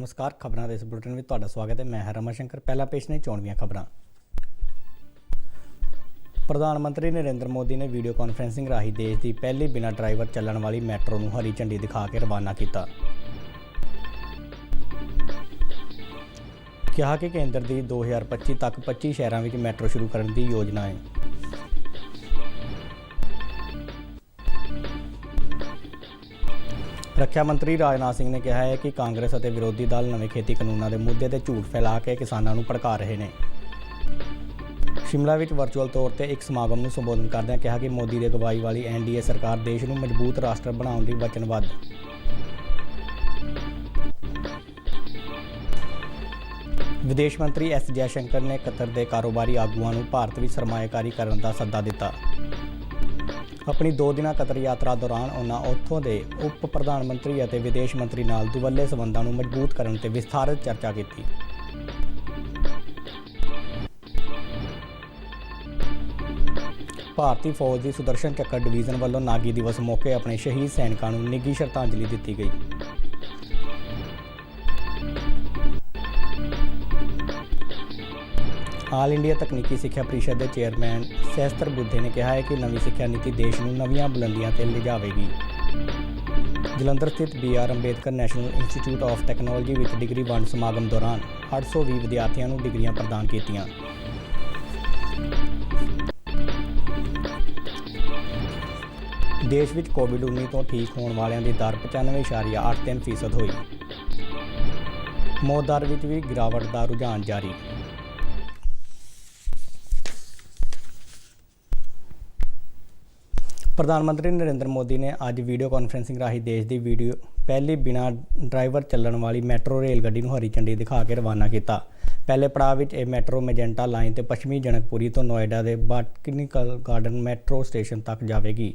नमस्कार खबरों के इस बुलेटिन में तुहाडा स्वागत है। मैं हां रमन शंकर। पहला पेश ने चोणवीआं खबरां। प्रधानमंत्री नरेंद्र मोदी ने वीडियो कॉन्फ्रेंसिंग राही देश की पहली बिना ड्राइवर चलण वाली मैट्रो नूं हरी झंडी दिखा के रवाना किया। कहा कि केंद्र की 2025 तक 25 शहरों में मैट्रो शुरू करने की योजना है। रक्षा मंत्री राजनाथ सिंह ने कहा है कि कांग्रेस और विरोधी दल नवे खेती कानूनों के मुद्दे ते झूठ फैला के किसानों को भड़का रहे हैं। शिमला में वर्चुअल तौर पर एक समागम को संबोधन करदਿਆਂ कहा कि मोदी की अगवाई वाली NDA सरकार देश को मजबूत राष्ट्र बनाने की वचनबद्ध। विदेश मंत्री S जयशंकर ने कतर के कारोबारी आगुओं को भारत में सरमाएकारी करने का सद्दा दिता। अपनी 2 दिना कतर यात्रा दौरान उन्होंने उत्थों के उप प्रधानमंत्री और विदेश मंत्री नाल दुवल्ले संबंधों को मजबूत करने ते विस्तारित चर्चा की। भारतीय फौज की सुदर्शन चक्कर डिवीजन वालों नागी दिवस मौके अपने शहीद सैनिकों को निੱਘੀ श्रद्धांजलि दी गई। आल इंडिया तकनीकी सिक्ख्या परिषद के चेयरमैन सहस्त्र बुद्धे ने कहा है कि नवी सिक्ख्या नीति देश को नवीं बुलंदियां ते ले जाएगी। जलंधर स्थित BR Ambedkar national institute of technology में डिग्री वंड समागम दौरान 820 विद्यार्थियों को डिग्रियां प्रदान कीतियां। देश में कोविड-19 तो ठीक होने वालों की दर 95.83% हुई। मौत दर में भी गिरावट का रुझान जारी। प्रधानमंत्री नरेंद्र मोदी ने आज वीडियो कॉन्फ्रेंसिंग राही देश की पहली बिना ड्राइवर चलण वाली मैट्रो रेल गड्डी को हरी झंडी दिखा के रवाना किया। पहले पड़ाव में यह मैट्रो मैजेंटा लाइन ते पश्चिमी जनकपुरी तो नोएडा के बॉटनिकल गार्डन मैट्रो स्टेशन तक जाएगी,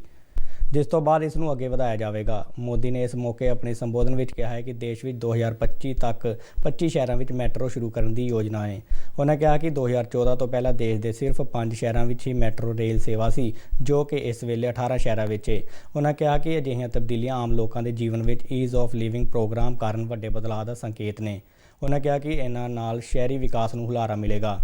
जिस तो बाद इसनूं अगे वधाया जाएगा। मोदी ने इस मौके अपने संबोधन में कहा है कि देश में 2025 तक 25 शहरों में मैट्रो शुरू करने की योजना है। उन्होंने कहा कि 2014 तो पहला देश के सिर्फ 5 शहरों में ही मैट्रो रेल सेवा सी, जो कि इस वेले 18 शहरों में है। उन्होंने कहा कि अजिहियां तब्दीलियां आम लोगों के जीवन में ईज़ ऑफ लिविंग प्रोग्राम कारण वड्डे बदलाव का संकेत ने। उन्होंने कहा कि इन्हां नाल शहरी विकास को हुलारा मिलेगा।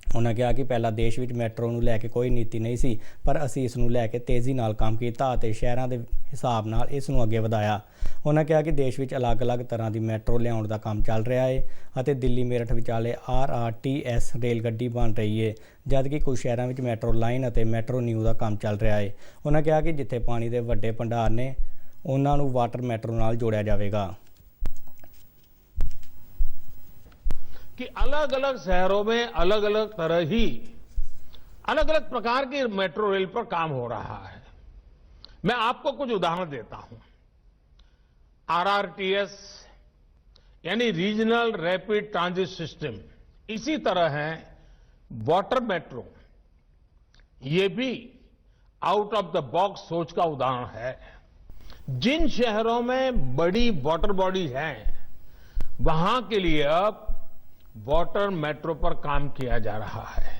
उन्होंने कहा कि पहला देश में मैट्रो को लैके कोई नीति नहीं सी, पर असी इस लैके तेज़ी नाल काम किया और शहरों के हिसाब नाल इस अगे वधाया। उन्होंने कहा कि देश में अलग अलग तरह की मैट्रो लियाउण का काम चल रहा है और दिल्ली मेरठ विचाले RRTS रेल गड्डी बन रही है, जबकि कुछ शहरों में मैट्रो लाइन और मैट्रो न्यू का काम चल रहा है। उन्होंने कहा कि जिथे पानी के वड्डे भंडार ने उन्होंने वाटर मैट्रो नाल जोड़िया जाएगा। कि अलग अलग शहरों में अलग अलग तरह ही अलग अलग प्रकार की मेट्रो रेल पर काम हो रहा है। मैं आपको कुछ उदाहरण देता हूं। RRTS यानी रीजनल रैपिड ट्रांजिट सिस्टम, इसी तरह है वाटर मेट्रो। ये भी आउट ऑफ द बॉक्स सोच का उदाहरण है। जिन शहरों में बड़ी वाटर बॉडी हैं, वहां के लिए अब वाटर मेट्रो पर काम किया जा रहा है।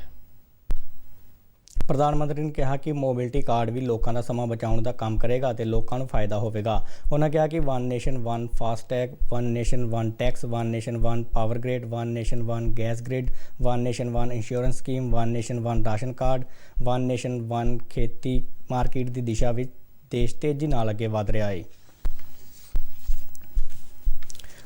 प्रधानमंत्री ने कहा कि मोबिलिटी कार्ड भी लोगों का समा बचाने का काम करेगा तो लोगों को फायदा होगा। उन्होंने कहा कि 1 nation 1 FASTag, 1 nation 1 tax, 1 nation 1 power grid, 1 nation 1 gas grid, 1 nation 1 insurance scheme, 1 nation 1 ration card, 1 nation 1 खेती मार्केट की दिशा में देश तेजी नाल अगे वध रहा है।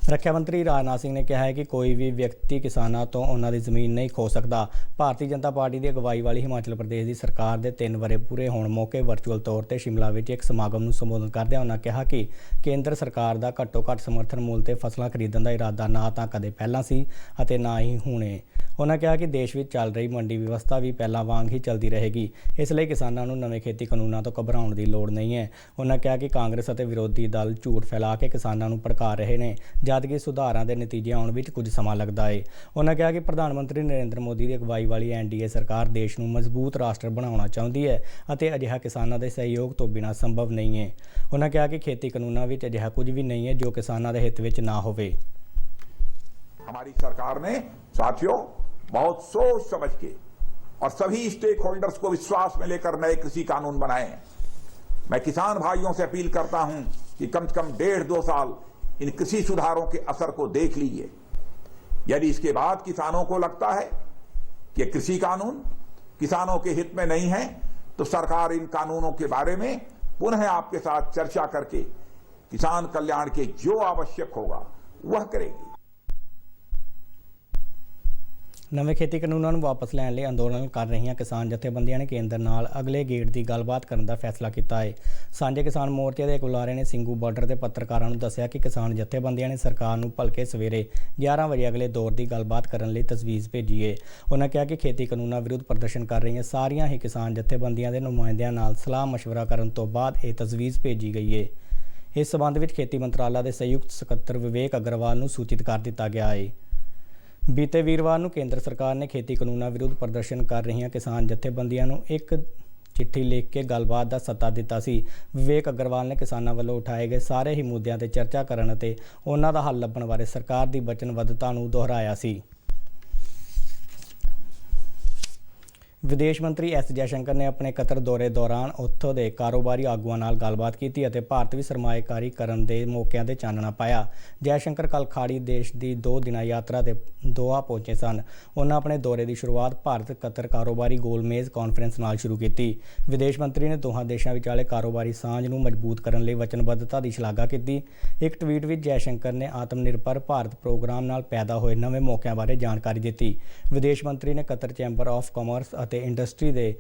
रक्षा मंत्री राजनाथ सिंह ने कहा है कि कोई भी व्यक्ति किसानों तो उन्होंने जमीन नहीं खो सकता। भारतीय जनता पार्टी की अगवाई वाली हिमाचल प्रदेश की सरकार के 3 वरे पूरे होने मौके वर्चुअल तौर पर शिमला में एक समागम को संबोधन करदਿਆਂ उन्होंने कहा कि केंद्र सरकार का घट्टो घट्ट समर्थन मूल से फसलां खरीदण का इरादा ना तो कदे पहला सी अते ना ही हुणे। उन्होंने कहा कि देश में चल रही मंडी व्यवस्था भी पहला वांग ही चलती रहेगी, इसलिए किसानों को नवे खेती कानूनों तो घबराने की लोड़ नहीं है। उन्होंने कहा कि कांग्रेस और विरोधी दल झूठ फैला के किसानों को भड़का रहे हैं, जबकि सुधारों के नतीजे आने में कुछ समा लगता है। उन्होंने कहा कि प्रधानमंत्री नरेंद्र मोदी की अगवाई वाली NDA सरकार देश को मजबूत राष्ट्र बनाना चाहती है और अजिहा किसानों के सहयोग तो बिना संभव नहीं है। उन्होंने कहा कि खेती कानूनों में अजिहा कुछ भी नहीं है जो किसानों के हित में ना हो। हमारी सरकार ने साथियों बहुत सोच समझ के और सभी स्टेक होल्डर्स को विश्वास में लेकर नए कृषि कानून बनाए। मैं किसान भाइयों से अपील करता हूं कि कम से कम 1.5-2 साल इन कृषि सुधारों के असर को देख लीजिए। यदि इसके बाद किसानों को लगता है कि कृषि कानून किसानों के हित में नहीं है, तो सरकार इन कानूनों के बारे में पुनः आपके साथ चर्चा करके किसान कल्याण के जो आवश्यक होगा वह करेगी। ਨਵੇਂ ਖੇਤੀ ਕਾਨੂੰਨਾਂ ਨੂੰ ਵਾਪਸ ਲੈਣ ਲਈ ਅੰਦੋਲਨ ਕਰ ਰਹੀਆਂ ਕਿਸਾਨ ਜਥੇਬੰਦੀਆਂ ਨੇ ਕੇਂਦਰ ਨਾਲ ਅਗਲੇ ਗੇੜ ਦੀ ਗੱਲਬਾਤ ਕਰਨ ਦਾ ਫੈਸਲਾ ਕੀਤਾ ਹੈ। ਸਾਂਝੇ ਕਿਸਾਨ ਮੋਰਚੇ ਦੇ ਇੱਕ ਬੁਲਾਰੇ ਨੇ ਸਿੰਘੂ ਬਾਰਡਰ ਤੇ ਪੱਤਰਕਾਰਾਂ ਨੂੰ ਦੱਸਿਆ ਕਿ ਕਿਸਾਨ ਜਥੇਬੰਦੀਆਂ ਨੇ ਸਰਕਾਰ ਨੂੰ ਭਲਕੇ ਸਵੇਰੇ 11 ਵਜੇ ਅਗਲੇ ਦੌਰ ਦੀ ਗੱਲਬਾਤ ਕਰਨ ਲਈ ਤਜਵੀਜ਼ ਭੇਜੀ ਹੈ। ਉਹਨਾਂ ਕਿਹਾ ਕਿ ਖੇਤੀ ਕਾਨੂੰਨਾਂ ਵਿਰੁੱਧ ਪ੍ਰਦਰਸ਼ਨ ਕਰ ਰਹੀਆਂ ਸਾਰੀਆਂ ਹੀ ਕਿਸਾਨ ਜਥੇਬੰਦੀਆਂ ਦੇ ਨੁਮਾਇੰਦਿਆਂ ਨਾਲ ਸਲਾਹ ਮਸ਼ਵਰਾ ਕਰਨ ਤੋਂ ਬਾਅਦ ਇਹ ਤਜਵੀਜ਼ ਭੇਜੀ ਗਈ ਹੈ। ਇਸ ਸਬੰਧ ਵਿੱਚ ਖੇਤੀ ਮੰਤਰਾਲਾ ਦੇ ਸੰਯੁਕਤ ਸਕੱਤਰ ਵਿਵੇਕ ਅਗਰਵਾਲ ਨੂੰ ਸੂਚਿਤ ਕਰ ਦਿੱਤਾ ਗਿਆ ਹੈ। ਬੀਤੇ ਵੀਰਵਾਰ ਨੂੰ ਕੇਂਦਰ ਸਰਕਾਰ ਨੇ ਖੇਤੀ ਕਾਨੂੰਨਾਂ ਵਿਰੁੱਧ ਪ੍ਰਦਰਸ਼ਨ ਕਰ ਰਹੀਆਂ ਕਿਸਾਨ ਜਥੇਬੰਦੀਆਂ ਨੂੰ ਇੱਕ ਚਿੱਠੀ ਲਿਖ ਕੇ ਗੱਲਬਾਤ ਦਾ ਸੱਦਾ ਦਿੱਤਾ ਸੀ। ਵਿਵੇਕ ਅਗਰਵਾਲ ਨੇ ਕਿਸਾਨਾਂ ਵੱਲੋਂ ਉਠਾਏ ਗਏ ਸਾਰੇ ਹੀ ਮੁੱਦਿਆਂ ਤੇ ਚਰਚਾ ਕਰਨ ਅਤੇ ਉਹਨਾਂ ਦਾ ਹੱਲ ਲੱਭਣ ਬਾਰੇ ਸਰਕਾਰ ਦੀ ਵਚਨਬੱਧਤਾ ਨੂੰ ਦੁਹਰਾਇਆ ਸੀ। ਵਿਦੇਸ਼ ਮੰਤਰੀ ਐਸ ਜੈਸ਼ੰਕਰ ਨੇ ਆਪਣੇ ਕਤਰ ਦੌਰੇ ਦੌਰਾਨ ਉੱਥੋਂ ਦੇ ਕਾਰੋਬਾਰੀ ਆਗੂਆਂ ਨਾਲ ਗੱਲਬਾਤ ਕੀਤੀ ਅਤੇ ਭਾਰਤ ਵਿੱਚ ਸਰਮਾਏਕਾਰੀ ਕਰਨ ਦੇ ਮੌਕਿਆਂ ਤੇ ਚਾਨਣਾ ਪਾਇਆ। ਜੈਸ਼ੰਕਰ ਕੱਲ੍ਹ ਖਾੜੀ ਦੇਸ਼ ਦੀ 2 ਦਿਨਾਂ ਯਾਤਰਾ ਤੇ ਦੋਹਾ ਪਹੁੰਚੇ ਸਨ। ਉਹਨਾਂ ਆਪਣੇ ਦੌਰੇ ਦੀ ਸ਼ੁਰੂਆਤ ਭਾਰਤ ਕਤਰ ਕਾਰੋਬਾਰੀ ਗੋਲਮੇਜ਼ ਕਾਨਫਰੰਸ ਨਾਲ ਸ਼ੁਰੂ ਕੀਤੀ। ਵਿਦੇਸ਼ ਮੰਤਰੀ ਨੇ ਦੋਹਾਂ ਦੇਸ਼ਾਂ ਵਿਚਾਲੇ ਕਾਰੋਬਾਰੀ ਸਾਂਝ ਨੂੰ ਮਜ਼ਬੂਤ ਕਰਨ ਲਈ ਵਚਨਬੱਧਤਾ ਦੀ ਸ਼ਲਾਘਾ ਕੀਤੀ। ਇੱਕ ਟਵੀਟ ਵਿੱਚ ਜੈਸ਼ੰਕਰ ਨੇ ਆਤਮ ਨਿਰਭਰ ਭਾਰਤ ਪ੍ਰੋਗਰਾਮ ਨਾਲ ਪੈਦਾ ਹੋਏ ਨਵੇਂ ਮੌਕਿਆਂ ਬਾਰੇ ਜਾਣਕਾਰੀ ਦਿੱਤੀ। ਵਿਦੇਸ਼ ਮੰਤਰੀ ਨੇ ਕਤਰ ਚੈਂਬਰ ਆਫ ਕਾਮਰਸ ਅਤੇ ਇੰਡਸਟਰੀ ਦੇ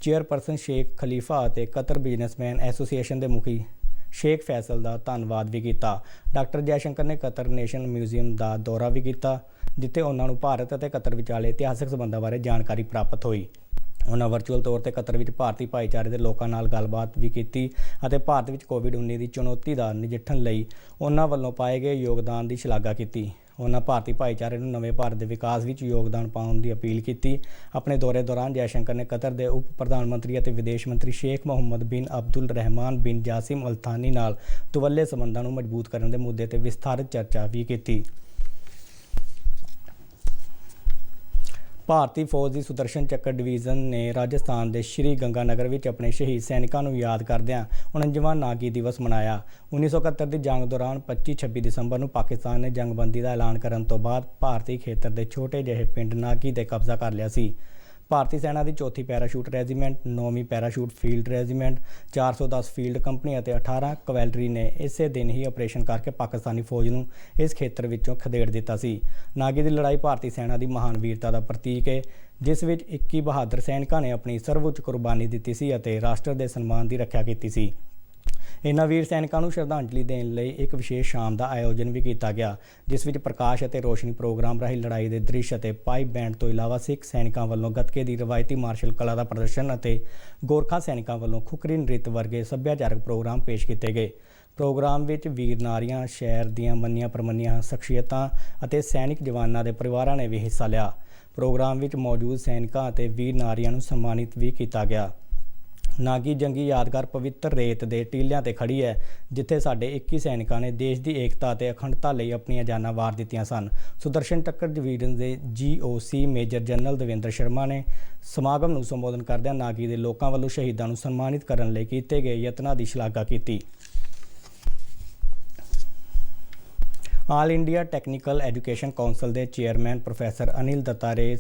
ਚੇਅਰਪਰਸਨ ਸ਼ੇਖ ਖਲੀਫਾ ਅਤੇ ਕਤਰ ਬਿਜ਼ਨਸਮੈਨ ਐਸੋਸੀਏਸ਼ਨ ਦੇ ਮੁਖੀ ਸ਼ੇਖ ਫੈਸਲ ਦਾ ਧੰਨਵਾਦ ਵੀ ਕੀਤਾ। ਡਾਕਟਰ ਜੈਸ਼ੰਕਰ ਨੇ ਕਤਰ ਨੈਸ਼ਨਲ ਮਿਊਜ਼ੀਅਮ ਦਾ ਦੌਰਾ ਵੀ ਕੀਤਾ, ਜਿੱਥੇ ਉਹਨਾਂ ਨੂੰ ਭਾਰਤ ਅਤੇ ਕਤਰ ਵਿਚਾਲੇ ਇਤਿਹਾਸਕ ਸਬੰਧਾਂ ਬਾਰੇ ਜਾਣਕਾਰੀ ਪ੍ਰਾਪਤ ਹੋਈ। ਉਹਨਾਂ ਵਰਚੁਅਲ ਤੌਰ ਤੇ ਕਤਰ ਵਿੱਚ ਭਾਰਤੀ ਭਾਈਚਾਰੇ ਦੇ ਲੋਕਾਂ ਨਾਲ ਗੱਲਬਾਤ ਵੀ ਕੀਤੀ ਅਤੇ ਭਾਰਤ ਵਿੱਚ ਕੋਵਿਡ-19 ਦੀ ਚੁਣੌਤੀ ਦਾ ਨਜਿੱਠਣ ਲਈ ਉਹਨਾਂ ਵੱਲੋਂ ਪਾਏ ਗਏ ਯੋਗਦਾਨ ਦੀ ਸ਼ਲਾਘਾ ਕੀਤੀ। ਉਹਨਾਂ ਭਾਰਤੀ ਭਾਈਚਾਰੇ ਨੂੰ ਨਵੇਂ ਭਾਰਤ ਦੇ ਵਿਕਾਸ ਵਿੱਚ ਯੋਗਦਾਨ ਪਾਉਣ ਦੀ ਅਪੀਲ ਕੀਤੀ। ਆਪਣੇ ਦੌਰੇ ਦੌਰਾਨ ਜੈਸ਼ੰਕਰ ਨੇ ਕਤਰ ਦੇ ਉਪ ਪ੍ਰਧਾਨ ਮੰਤਰੀ ਅਤੇ ਵਿਦੇਸ਼ ਮੰਤਰੀ ਸ਼ੇਖ ਮੁਹੰਮਦ ਬਿਨ ਅਬਦੁਲ ਰਹਿਮਾਨ ਬਿਨ ਜਾਸਿਮ ਅਲ ਥਾਨੀ ਨਾਲ ਦੁਵੱਲੇ ਸੰਬੰਧਾਂ ਨੂੰ ਮਜ਼ਬੂਤ ਕਰਨ ਦੇ ਮੁੱਦੇ ਤੇ ਵਿਸਥਾਰਿਤ ਚਰਚਾ ਵੀ ਕੀਤੀ। ਭਾਰਤੀ ਫੌਜ ਦੀ ਸੁਦਰਸ਼ਨ ਚੱਕਰ ਡਿਵੀਜ਼ਨ ਨੇ ਰਾਜਸਥਾਨ ਦੇ ਸ਼੍ਰੀ ਗੰਗਾਨਗਰ ਵਿੱਚ ਆਪਣੇ ਸ਼ਹੀਦ ਸੈਨਿਕਾਂ ਨੂੰ ਯਾਦ ਕਰਦਿਆਂ 49ਵਾਂ ਨਾਗੀ ਦਿਵਸ ਮਨਾਇਆ। 1971 ਦੀ ਜੰਗ ਦੌਰਾਨ 25-26 ਦਸੰਬਰ ਨੂੰ ਪਾਕਿਸਤਾਨ ਨੇ ਜੰਗਬੰਦੀ ਦਾ ਐਲਾਨ ਕਰਨ ਤੋਂ ਬਾਅਦ ਭਾਰਤੀ ਖੇਤਰ ਦੇ ਛੋਟੇ ਜਿਹੇ ਪਿੰਡ ਨਾਗੀ ਤੇ ਕਬਜ਼ਾ ਕਰ ਲਿਆ ਸੀ। ਭਾਰਤੀ ਸੈਨਾ ਦੀ 4ਥੀ ਪੈਰਾਸ਼ੂਟ ਰੈਜੀਮੈਂਟ, 9ਵੀਂ parachute field regiment, 410 field company ਅਤੇ 18 ਕਵੈਲਰੀ ਨੇ ਇਸੇ ਦਿਨ ਹੀ ਆਪਰੇਸ਼ਨ ਕਰਕੇ ਪਾਕਿਸਤਾਨੀ ਫੌਜ ਨੂੰ ਇਸ ਖੇਤਰ ਵਿੱਚੋਂ ਖਦੇੜ ਦਿੱਤਾ ਸੀ। ਨਾਗੀ ਦੀ ਲੜਾਈ ਭਾਰਤੀ ਸੈਨਾ ਦੀ ਮਹਾਨ ਵੀਰਤਾ ਦਾ ਪ੍ਰਤੀਕ ਹੈ, ਜਿਸ ਵਿੱਚ 21 ਬਹਾਦਰ ਸੈਨਿਕਾਂ ਨੇ ਆਪਣੀ ਸਰਵਉੱਚ ਕੁਰਬਾਨੀ ਦਿੱਤੀ ਸੀ ਅਤੇ ਰਾਸ਼ਟਰ ਦੇ ਸਨਮਾਨ ਦੀ ਰੱਖਿਆ ਕੀਤੀ ਸੀ। ਇਹਨਾਂ ਵੀਰ ਸੈਨਿਕਾਂ ਨੂੰ ਸ਼ਰਧਾਂਜਲੀ ਦੇਣ ਲਈ ਇੱਕ ਵਿਸ਼ੇਸ਼ ਸ਼ਾਮ ਦਾ ਆਯੋਜਨ ਵੀ ਕੀਤਾ ਗਿਆ, ਜਿਸ ਵਿੱਚ ਪ੍ਰਕਾਸ਼ ਅਤੇ ਰੋਸ਼ਨੀ ਪ੍ਰੋਗਰਾਮ ਰਾਹੀਂ ਲੜਾਈ ਦੇ ਦ੍ਰਿਸ਼ ਅਤੇ ਪਾਈਪ ਬੈਂਡ ਤੋਂ ਇਲਾਵਾ ਸਿੱਖ ਸੈਨਿਕਾਂ ਵੱਲੋਂ ਗੱਤਕੇ ਦੀ ਰਵਾਇਤੀ ਮਾਰਸ਼ਲ ਕਲਾ ਦਾ ਪ੍ਰਦਰਸ਼ਨ ਅਤੇ ਗੋਰਖਾ ਸੈਨਿਕਾਂ ਵੱਲੋਂ ਖੁਕਰੀ ਨ੍ਰਿਤ ਵਰਗੇ ਸੱਭਿਆਚਾਰਕ ਪ੍ਰੋਗਰਾਮ ਪੇਸ਼ ਕੀਤੇ ਗਏ। ਪ੍ਰੋਗਰਾਮ ਵਿੱਚ ਵੀਰ ਨਾਰੀਆਂ, ਸ਼ਹਿਰ ਦੀਆਂ ਮੰਨੀਆਂ ਪ੍ਰਮੰਨੀਆਂ ਸ਼ਖਸੀਅਤਾਂ ਅਤੇ ਸੈਨਿਕ ਜਵਾਨਾਂ ਦੇ ਪਰਿਵਾਰਾਂ ਨੇ ਵੀ ਹਿੱਸਾ ਲਿਆ। ਪ੍ਰੋਗਰਾਮ ਵਿੱਚ ਮੌਜੂਦ ਸੈਨਿਕਾਂ ਅਤੇ ਵੀਰ ਨਾਰੀਆਂ ਨੂੰ ਸਨਮਾਨਿਤ ਵੀ ਕੀਤਾ ਗਿਆ। ਨਾਗੀ ਜੰਗੀ ਯਾਦਗਾਰ ਪਵਿੱਤਰ ਰੇਤ ਦੇ ਟੀਲਿਆਂ ਤੇ ਖੜੀ ਹੈ, ਜਿੱਥੇ ਸਾਡੇ 21 ਸੈਨਿਕਾਂ ਨੇ ਦੇਸ਼ ਦੀ ਏਕਤਾ ਅਤੇ ਅਖੰਡਤਾ ਲਈ ਆਪਣੀਆਂ ਜਾਨਾਂ ਵਾਰ ਦਿੱਤੀਆਂ ਸਨ। ਸੁਦਰਸ਼ਨ ਚੱਕਰ ਡਿਵੀਜ਼ਨ ਦੇ GOC major general Davinder Sharma ਨੇ ਸਮਾਗਮ ਨੂੰ ਸੰਬੋਧਨ ਕਰਦਿਆਂ ਨਾਗੀ ਦੇ ਲੋਕਾਂ ਵੱਲੋਂ ਸ਼ਹੀਦਾਂ ਨੂੰ ਸਨਮਾਨਿਤ ਕਰਨ ਲਈ ਕੀਤੇ ਗਏ ਯਤਨਾਂ ਦੀ ਸ਼ਲਾਘਾ ਕੀਤੀ। All India technical education council ਦੇ ਚੇਅਰਮੈਨ ਪ੍ਰੋਫੈਸਰ ਅਨਿਲ ਦੱਤਾਰੇ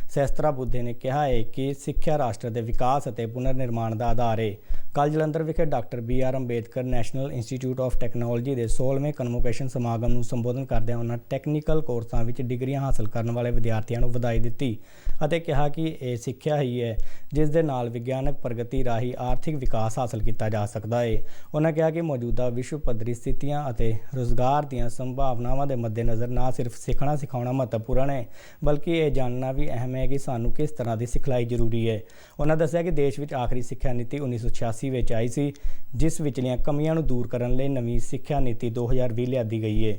ਸਹਿਸਤਰਾਬੁੱਧੇ ਨੇ ਕਿਹਾ ਹੈ ਕਿ ਸਿੱਖਿਆ ਰਾਸ਼ਟਰ ਦੇ ਵਿਕਾਸ ਅਤੇ ਪੁਨਰ ਨਿਰਮਾਣ ਦਾ ਆਧਾਰ ਹੈ। ਕੱਲ੍ਹ ਜਲੰਧਰ ਵਿਖੇ doctor BR Ambedkar national institute of technology ਦੇ 16ਵੇਂ ਕਨਵੋਕੇਸ਼ਨ ਸਮਾਗਮ ਨੂੰ ਸੰਬੋਧਨ ਕਰਦਿਆਂ ਉਹਨਾਂ ਟੈਕਨੀਕਲ ਕੋਰਸਾਂ ਵਿੱਚ ਡਿਗਰੀਆਂ ਹਾਸਲ ਕਰਨ ਵਾਲੇ ਵਿਦਿਆਰਥੀਆਂ ਨੂੰ ਵਧਾਈ ਦਿੱਤੀ ਅਤੇ ਕਿਹਾ ਕਿ ਇਹ ਸਿੱਖਿਆ ਹੀ ਹੈ ਜਿਸ ਦੇ ਨਾਲ ਵਿਗਿਆਨਕ ਪ੍ਰਗਤੀ ਰਾਹੀਂ ਆਰਥਿਕ ਵਿਕਾਸ ਹਾਸਲ ਕੀਤਾ ਜਾ ਸਕਦਾ ਹੈ। ਉਹਨਾਂ ਕਿਹਾ ਕਿ ਮੌਜੂਦਾ ਵਿਸ਼ਵ ਪੱਧਰੀ ਸਥਿਤੀਆਂ ਅਤੇ ਰੁਜ਼ਗਾਰ ਦੀਆਂ ਸੰਭਾਵਨਾਵਾਂ ਦੇ ਮੱਦੇਨਜ਼ਰ ਨਾ ਸਿਰਫ ਸਿੱਖਣਾ ਸਿਖਾਉਣਾ ਮਹੱਤਵਪੂਰਨ ਹੈ, ਬਲਕਿ ਇਹ ਜਾਣਨਾ ਵੀ ਅਹਿਮ ਹੈ ਕਿ ਸਾਨੂੰ ਕਿਸ ਤਰ੍ਹਾਂ ਦੀ ਸਿਖਲਾਈ ਜ਼ਰੂਰੀ ਹੈ। ਉਹਨਾਂ ਦੱਸਿਆ ਕਿ ਦੇਸ਼ ਵਿੱਚ ਆਖਰੀ ਸਿੱਖਿਆ ਨੀਤੀ 1986 ਵਿੱਚ ਆਈ ਸੀ, ਜਿਸ ਵਿਚਲੀਆਂ ਕਮੀਆਂ ਨੂੰ ਦੂਰ ਕਰਨ ਲਈ ਨਵੀਂ ਸਿੱਖਿਆ ਨੀਤੀ 2020 ਲਿਆਂਦੀ ਗਈ ਹੈ।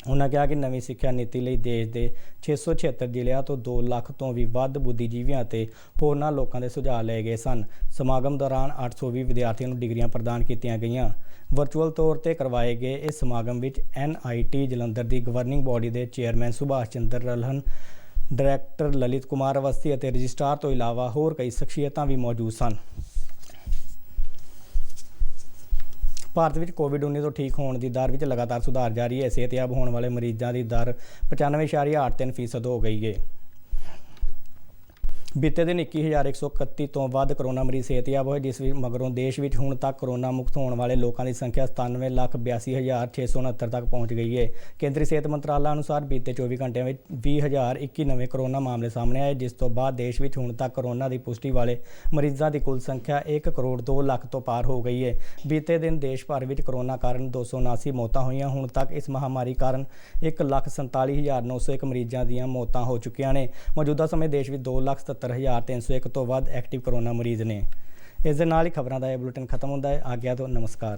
ਉਹਨਾਂ ਕਿਹਾ ਕਿ ਨਵੀਂ ਸਿੱਖਿਆ ਨੀਤੀ ਲਈ ਦੇਸ਼ ਦੇ 676 ਜ਼ਿਲ੍ਹਿਆਂ ਤੋਂ 2 ਲੱਖ ਤੋਂ ਵੀ ਵੱਧ ਬੁੱਧੀਜੀਵੀਆਂ ਅਤੇ ਹੋਰਨਾਂ ਲੋਕਾਂ ਦੇ ਸੁਝਾਅ ਲਏ ਗਏ ਸਨ। ਸਮਾਗਮ ਦੌਰਾਨ 820 ਵਿਦਿਆਰਥੀਆਂ ਨੂੰ ਡਿਗਰੀਆਂ ਪ੍ਰਦਾਨ ਕੀਤੀਆਂ ਗਈਆਂ। ਵਰਚੁਅਲ ਤੌਰ ਤੇ ਕਰਵਾਏ ਗਏ ਇਸ ਸਮਾਗਮ ਵਿੱਚ NIT ਜਲੰਧਰ ਦੀ ਗਵਰਨਿੰਗ ਬੋਡੀ ਦੇ ਚੇਅਰਮੈਨ ਸੁਭਾਸ਼ ਚੰਦਰ ਰਲਹਨ, ਡਾਇਰੈਕਟਰ ਲਲਿਤ ਕੁਮਾਰ ਅਵਸਥੀ ਅਤੇ ਰਜਿਸਟਰਾਰ ਤੋਂ ਇਲਾਵਾ ਹੋਰ ਕਈ ਸ਼ਖਸੀਅਤਾਂ ਵੀ ਮੌਜੂਦ ਸਨ। ਭਾਰਤ ਵਿੱਚ ਕੋਵਿਡ-19 ਤੋਂ ਠੀਕ ਹੋਣ ਦੀ ਦਰ ਵਿੱਚ ਲਗਾਤਾਰ ਸੁਧਾਰ ਜਾਰੀ ਹੈ। ਸਿਹਤਯਾਬ ਹੋਣ ਵਾਲੇ ਮਰੀਜ਼ਾਂ ਦੀ ਦਰ 95.83% ਹੋ ਗਈ ਹੈ। ਬੀਤੇ ਦਿਨ 21,131 ਤੋਂ ਵੱਧ ਕਰੋਨਾ ਮਰੀਜ਼ ਸਿਹਤਯਾਬ ਹੋਏ, ਜਿਸ ਵਿੱਚ ਮਗਰੋਂ ਦੇਸ਼ ਵਿੱਚ ਹੁਣ ਤੱਕ ਕਰੋਨਾ ਮੁਕਤ ਹੋਣ ਵਾਲੇ ਲੋਕਾਂ ਦੀ ਸੰਖਿਆ 97,82,669 ਤੱਕ ਪਹੁੰਚ ਗਈ ਹੈ। ਕੇਂਦਰੀ ਸਿਹਤ ਮੰਤਰਾਲਾ ਅਨੁਸਾਰ ਬੀਤੇ 24 ਘੰਟਿਆਂ ਵਿੱਚ 20,021 ਨਵੇਂ ਕਰੋਨਾ ਮਾਮਲੇ ਸਾਹਮਣੇ ਆਏ, ਜਿਸ ਤੋਂ ਬਾਅਦ ਦੇਸ਼ ਵਿੱਚ ਹੁਣ ਤੱਕ ਕਰੋਨਾ ਦੀ ਪੁਸ਼ਟੀ ਵਾਲੇ ਮਰੀਜ਼ਾਂ ਦੀ ਕੁੱਲ ਸੰਖਿਆ 1 ਕਰੋੜ 2 ਲੱਖ ਤੋਂ ਪਾਰ ਹੋ ਗਈ ਹੈ। ਬੀਤੇ ਦਿਨ ਦੇਸ਼ ਭਰ ਵਿੱਚ ਕਰੋਨਾ ਕਾਰਨ 279 ਮੌਤਾਂ ਹੋਈਆਂ। ਹੁਣ ਤੱਕ ਇਸ ਮਹਾਮਾਰੀ ਕਾਰਨ 1,47,901 ਮਰੀਜ਼ਾਂ ਦੀਆਂ ਮੌਤਾਂ ਹੋ ਚੁੱਕੀਆਂ ਨੇ। ਮੌਜੂਦਾ ਸਮੇਂ ਦੇਸ਼ ਵਿੱਚ 2,77,301 ਤੋਂ ਵੱਧ ਐਕਟਿਵ ਕਰੋਨਾ ਮਰੀਜ਼ ਨੇ। ਇਸ ਦੇ ਨਾਲ ਹੀ ਖਬਰਾਂ ਦਾ ਇਹ ਬੁਲੇਟਿਨ ਖਤਮ ਹੁੰਦਾ ਹੈ। ਆਗਿਆ ਤੋਂ ਨਮਸਕਾਰ।